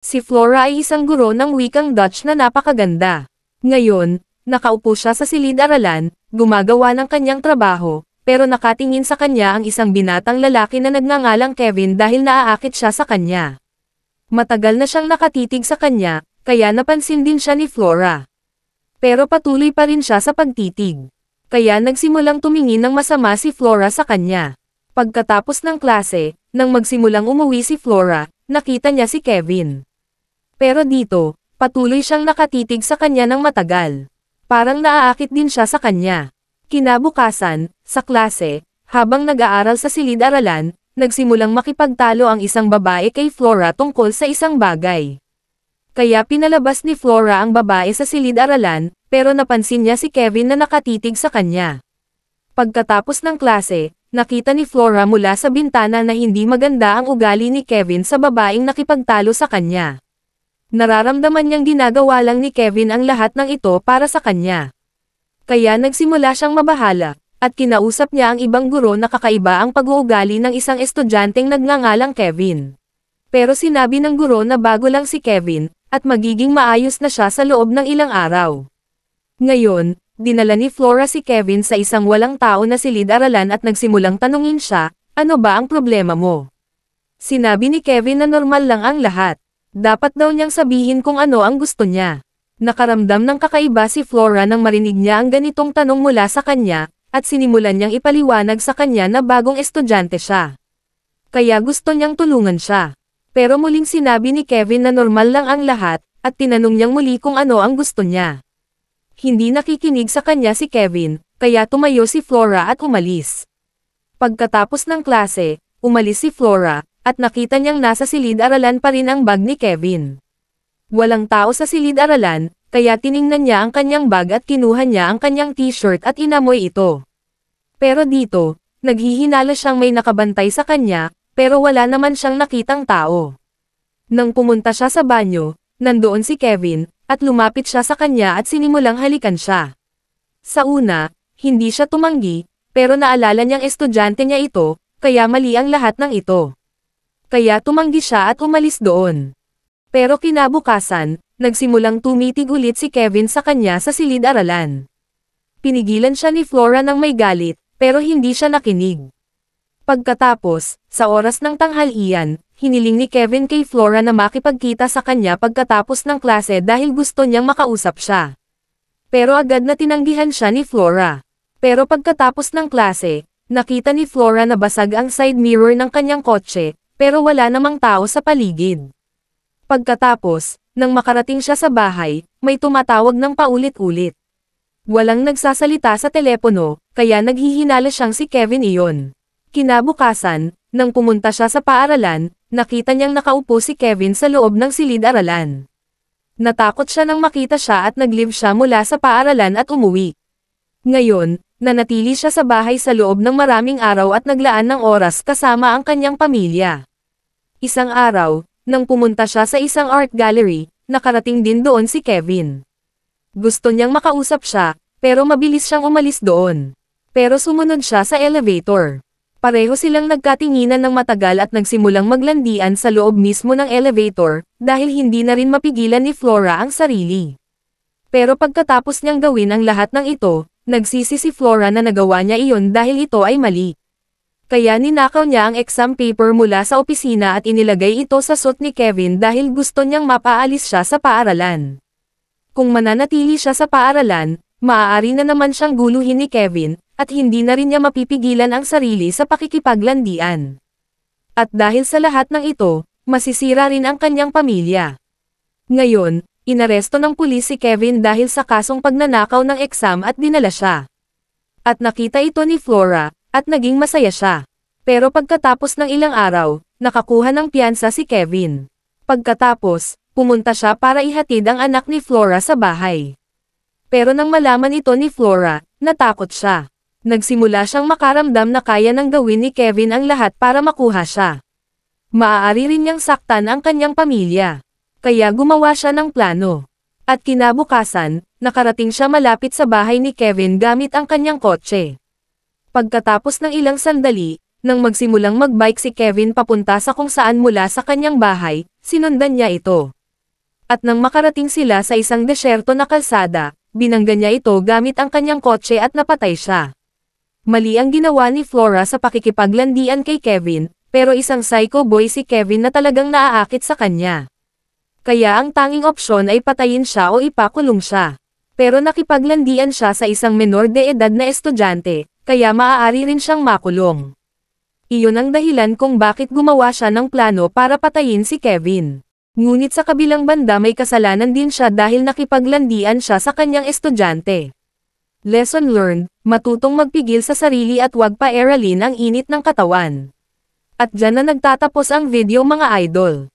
Si Flora ay isang guro ng wikang Dutch na napakaganda. Ngayon, nakaupo siya sa silid-aralan, gumagawa ng kanyang trabaho, pero nakatingin sa kanya ang isang binatang lalaki na nagngangalang Kevin dahil naaakit siya sa kanya. Matagal na siyang nakatitig sa kanya, kaya napansin din siya ni Flora. Pero patuloy pa rin siya sa pagtitig. Kaya nagsimulang tumingin ng masama si Flora sa kanya. Pagkatapos ng klase, nang magsimulang umuwi si Flora, nakita niya si Kevin. Pero dito, patuloy siyang nakatitig sa kanya ng matagal. Parang naaakit din siya sa kanya. Kinabukasan, sa klase, habang nag-aaral sa silid-aralan, nagsimulang makipagtalo ang isang babae kay Flora tungkol sa isang bagay. Kaya pinalabas ni Flora ang babae sa silid-aralan, pero napansin niya si Kevin na nakatitig sa kanya. Pagkatapos ng klase, nakita ni Flora mula sa bintana na hindi maganda ang ugali ni Kevin sa babaeng nakipagtalo sa kanya. Nararamdaman niyang ginagawa lang ni Kevin ang lahat ng ito para sa kanya. Kaya nagsimula siyang mabahala, at kinausap niya ang ibang guro na kakaiba ang pag-uugali ng isang estudyanteng nagngangalang Kevin. Pero sinabi ng guro na bago lang si Kevin, at magiging maayos na siya sa loob ng ilang araw. Ngayon, dinala ni Flora si Kevin sa isang walang tao na silid-aralan at nagsimulang tanungin siya, ano ba ang problema mo? Sinabi ni Kevin na normal lang ang lahat. Dapat daw niyang sabihin kung ano ang gusto niya. Nakaramdam ng kakaiba si Flora nang marinig niya ang ganitong tanong mula sa kanya, at sinimulan niyang ipaliwanag sa kanya na bagong estudyante siya. Kaya gusto niyang tulungan siya. Pero muling sinabi ni Kevin na normal lang ang lahat, at tinanong niyang muli kung ano ang gusto niya. Hindi nakikinig sa kanya si Kevin, kaya tumayo si Flora at umalis. Pagkatapos ng klase, umalis si Flora, at nakita niyang nasa silid-aralan pa rin ang bag ni Kevin. Walang tao sa silid-aralan, kaya tiningnan niya ang kanyang bag at kinuha niya ang kanyang t-shirt at inamoy ito. Pero dito, naghihinala siyang may nakabantay sa kanya, pero wala naman siyang nakitang tao. Nang pumunta siya sa banyo, nandoon si Kevin, at lumapit siya sa kanya at sinimulang halikan siya. Sa una, hindi siya tumanggi, pero naalala niyang estudyante niya ito, kaya mali ang lahat ng ito. Kaya tumanggi siya at umalis doon. Pero kinabukasan, nagsimulang tumitig ulit si Kevin sa kanya sa silid-aralan. Pinigilan siya ni Flora ng may galit, pero hindi siya nakinig. Pagkatapos, sa oras ng tanghalian, hiniling ni Kevin kay Flora na makipagkita sa kanya pagkatapos ng klase dahil gusto niyang makausap siya. Pero agad na tinanggihan siya ni Flora. Pero pagkatapos ng klase, nakita ni Flora na basag ang side mirror ng kanyang kotse, pero wala namang tao sa paligid. Pagkatapos, nang makarating siya sa bahay, may tumatawag ng paulit-ulit. Walang nagsasalita sa telepono, kaya naghihinala siyang si Kevin iyon. Kinabukasan, nang pumunta siya sa paaralan, nakita niyang nakaupo si Kevin sa loob ng silid-aralan. Natakot siya nang makita siya at nag-leave siya mula sa paaralan at umuwi. Ngayon, nanatili siya sa bahay sa loob ng maraming araw at naglaan ng oras kasama ang kanyang pamilya. Isang araw, nang pumunta siya sa isang art gallery, nakarating din doon si Kevin. Gusto niyang makausap siya, pero mabilis siyang umalis doon. Pero sumunod siya sa elevator. Pareho silang nagkatinginan ng matagal at nagsimulang maglandian sa loob mismo ng elevator, dahil hindi na rin mapigilan ni Flora ang sarili. Pero pagkatapos niyang gawin ang lahat ng ito, nagsisi si Flora na nagawa niya iyon dahil ito ay mali. Kaya ninakaw niya ang exam paper mula sa opisina at inilagay ito sa suot ni Kevin dahil gusto niyang mapaalis siya sa paaralan. Kung mananatili siya sa paaralan, maaari na naman siyang guluhin ni Kevin, at hindi na rin niya mapipigilan ang sarili sa pakikipaglandian. At dahil sa lahat ng ito, masisira rin ang kanyang pamilya. Ngayon, inaresto ng pulis si Kevin dahil sa kasong pagnanakaw ng exam at dinala siya. At nakita ito ni Flora, at naging masaya siya. Pero pagkatapos ng ilang araw, nakakuha ng piyansa si Kevin. Pagkatapos, pumunta siya para ihatid ang anak ni Flora sa bahay. Pero nang malaman ito ni Flora, natakot siya. Nagsimula siyang makaramdam na kaya nang gawin ni Kevin ang lahat para makuha siya. Maaari rin niyang saktan ang kanyang pamilya. Kaya gumawa siya ng plano. At kinabukasan, nakarating siya malapit sa bahay ni Kevin gamit ang kanyang kotse. Pagkatapos ng ilang sandali, nang magsimulang magbike si Kevin papunta sa kung saan mula sa kanyang bahay, sinundan niya ito. At nang makarating sila sa isang desyerto na kalsada, binangga niya ito gamit ang kanyang kotse at napatay siya. Mali ang ginawa ni Flora sa pakikipaglandian kay Kevin, pero isang psycho boy si Kevin na talagang naaakit sa kanya. Kaya ang tanging opsyon ay patayin siya o ipakulong siya. Pero nakipaglandian siya sa isang menor de edad na estudyante, kaya maaari rin siyang makulong. Iyon ang dahilan kung bakit gumawa siya ng plano para patayin si Kevin. Ngunit sa kabilang banda may kasalanan din siya dahil nakipaglandian siya sa kanyang estudyante. Lesson learned, matutong magpigil sa sarili at huwag pairalin ang init ng katawan. At dyan na nagtatapos ang video mga idol.